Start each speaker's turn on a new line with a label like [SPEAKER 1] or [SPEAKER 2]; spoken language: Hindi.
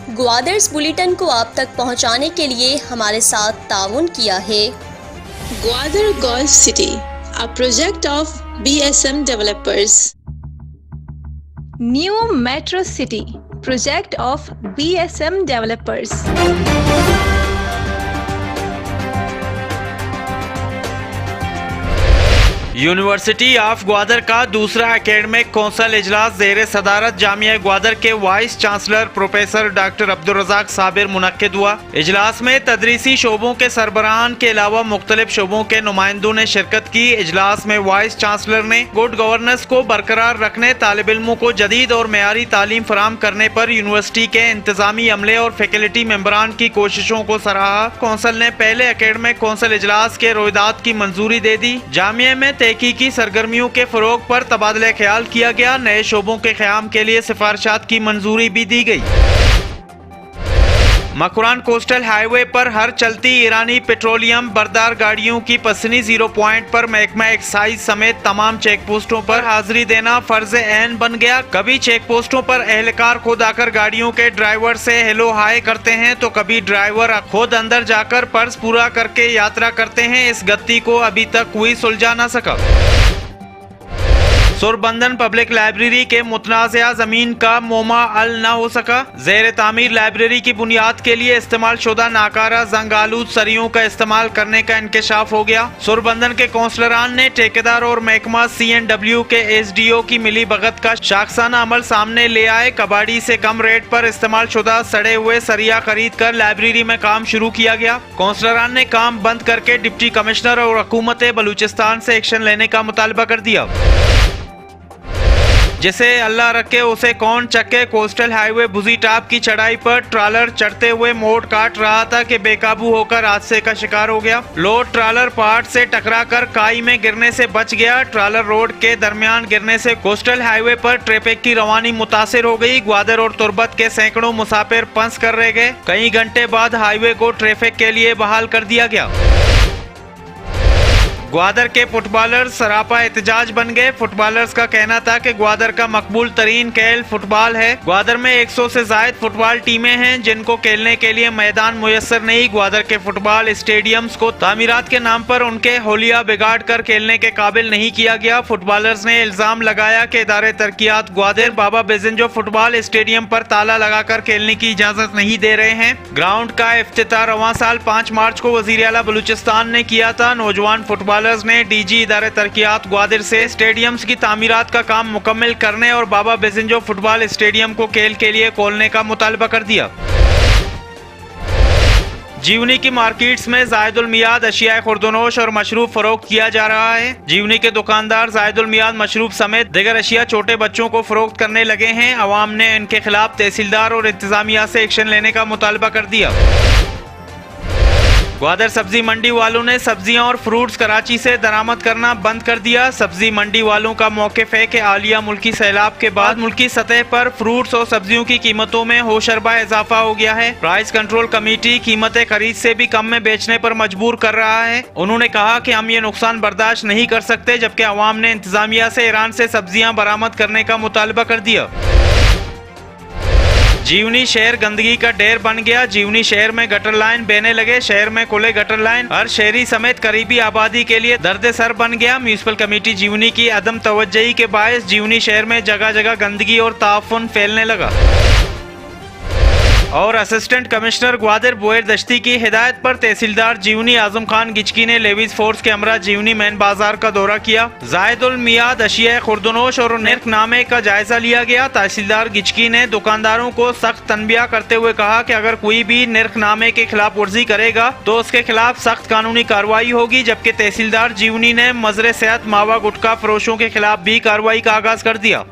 [SPEAKER 1] ग्वादर्स बुलेटिन को आप तक पहुंचाने के लिए हमारे साथ ताउन किया है
[SPEAKER 2] Gwadar golf city, a project of BSM developers.
[SPEAKER 3] New metro city, project of BSM developers.
[SPEAKER 4] University of Gwadar का दूसरा एकेडमिक कौंसिल इजलास ज़ेर सदारत जामिया ग्वादर के vice chancellor professor doctor Abdul Razzaq Sabir मुनक्किद हुआ। इजलास में तदरीसी शोबों के सरबराहान के अलावा मुख्तलिफ शोबों के नुमाइंदों ने शिरकत की। इजलास में वाइस चांसलर ने गुड गवर्नेंस को बरकरार रखने, तालिब इल्मों को जदीद और मेयारी तालीम फराहम करने पर यूनिवर्सिटी के इंतजामी अमले और फैकल्टी मेंबरान की कोशिशों को सराहा। कौंसिल ने पहले एकेडमिक कौंसिल इजलास के रोइदात की मंजूरी दे दी। जामिया में तहकीकी सरगर्मियों के फरोग पर तबादला ख्याल किया गया। नए शोबों के क़याम के लिए सिफारिशात की मंजूरी भी दी गई। मकुरान कोस्टल हाईवे पर हर चलती ईरानी पेट्रोलियम बरदार गाड़ियों की पसनी 0 पॉइंट पर महकमा एक्साइज समेत तमाम चेक पोस्टों पर हाजिरी देना फर्ज ऐन बन गया। कभी चेक पोस्टों पर एहलकार खुद आकर गाड़ियों के ड्राइवर से हेलो हाय करते हैं, तो कभी ड्राइवर खुद अंदर जाकर पर्स पूरा करके यात्रा करते हैं। इस गति को अभी तक कोई सुलझा न सका। सुरबंदन पब्लिक लाइब्रेरी के मुतनाज़ा जमीन का मोमा अल न हो सका। ज़ेर तामीर लाइब्रेरी की बुनियाद के लिए इस्तेमाल शुदा नाकारा जंग आलूद सरियों का इस्तेमाल करने का इंकशाफ हो गया। सुरबंदन के कौंसलरान ने ठेकेदार और महकमा CNW के SDO की मिली भगत का शाखसाना अमल सामने ले आए। कबाड़ी से कम रेट पर इस्तेमाल शुदा सड़े हुए सरिया खरीद कर लाइब्रेरी में काम शुरू किया गया। कौंसलरान ने काम बंद करके डिप्टी कमिश्नर और हुकूमत बलूचिस्तान से एक्शन लेने का मुतालबा कर दिया। जिसे अल्लाह रखे उसे कौन चक्के। कोस्टल हाईवे बुजी टाप की चढ़ाई पर ट्रालर चढ़ते हुए मोड़ काट रहा था कि बेकाबू होकर हादसे का शिकार हो गया। लोड ट्रालर पहाड़ से टकराकर खाई में गिरने से बच गया। ट्रालर रोड के दरमियान गिरने से कोस्टल हाईवे पर ट्रैफिक की रवानी मुतासिर हो गई। ग्वादर और तुरबत के सैकड़ों मुसाफिर फंस कर रह गए। कई घंटे बाद हाईवे को ट्रैफिक के लिए बहाल कर दिया गया। ग्वादर के फुटबॉलर्स सरापा एहतजाज बन गए। फुटबॉलर्स का कहना था कि ग्वादर का मकबूल तरीन खेल फुटबॉल है। ग्वादर में 100 से जायद फुटबॉल टीमें हैं जिनको खेलने के लिए मैदान मुयस्सर नहीं। ग्वादर के फुटबॉल स्टेडियम्स को तामीरात के नाम पर उनके होलिया बिगाड़ कर खेलने के काबिल नहीं किया गया। फुटबॉलर्स ने इल्जाम लगाया कि इदारे तरक्कियात ग्वादर बाबा बेजंजो फुटबॉल स्टेडियम पर ताला लगाकर खेलने की इजाजत नहीं दे रहे हैं। ग्राउंड का इफ्तिताह रवां साल 5 मार्च को वजीर आला बलूचिस्तान ने किया था। नौजवान फुटबॉल ने DG इदारे तरक्कियात ग्वादर से स्टेडियम्स की तामीरात का काम मुकम्मल करने और बाबा बेजंजो फुटबॉल स्टेडियम को खेल के लिए खोलने का मुतालबा कर दिया। जीवनी की मार्केट्स में जायदुल मियाद अशिया खुर्दनोश और मशरूब फरोख्त किया जा रहा है। जीवनी के दुकानदार जायदुल मियाद मशरूब समेत दिगर अशिया छोटे बच्चों को फरोख्त करने लगे हैं। अवाम ने इनके खिलाफ तहसीलदार और इंतजामिया से एक्शन लेने का मुतालबा कर दिया। ग्वादर सब्जी मंडी वालों ने सब्जियां और फ्रूट्स कराची से दरामद करना बंद कर दिया। सब्जी मंडी वालों का मौक़िफ़ है कि हालिया मुल्की सैलाब के बाद मुल्की सतह पर फ्रूट्स और सब्जियों की कीमतों में होशरबा इजाफा हो गया है। प्राइस कंट्रोल कमेटी कीमतें खरीद से भी कम में बेचने पर मजबूर कर रहा है। उन्होंने कहा कि हम ये नुकसान बर्दाश्त नहीं कर सकते, जबकि अवाम ने इंतजामिया से ईरान से सब्जियां बरामद करने का मुतालबा कर दिया। जीवनी शहर गंदगी का ढेर बन गया। जीवनी शहर में गटर लाइन बहने लगे। शहर में खुले गटर लाइन हर शहरी समेत करीबी आबादी के लिए दर्द सर बन गया। म्यूनिसिपल कमेटी जीवनी की अदम तवज्जोही के बायस जीवनी शहर में जगह जगह गंदगी और ताफुन फैलने लगा। और असिस्टेंट कमिश्नर ग्वादर बोयर दश्ती की हिदायत पर तहसीलदार जीवनी आजम खान गिचकी ने लेवीज फोर्स के हमरा जीवनी मैन बाजार का दौरा किया। जायदुल मियाद अशिया खुर्दनोश और निर्खनामे का जायजा लिया गया। तहसीलदार गिचकी ने दुकानदारों को सख्त तनबिया करते हुए कहा कि अगर कोई भी निर्खनामे के खिलाफ वर्जी करेगा तो उसके खिलाफ सख्त कानूनी कार्रवाई होगी। जबकि तहसीलदार जीवनी ने मजरे सेहत मावा गुटखा फरोशों के खिलाफ भी कार्रवाई का आगाज कर दिया।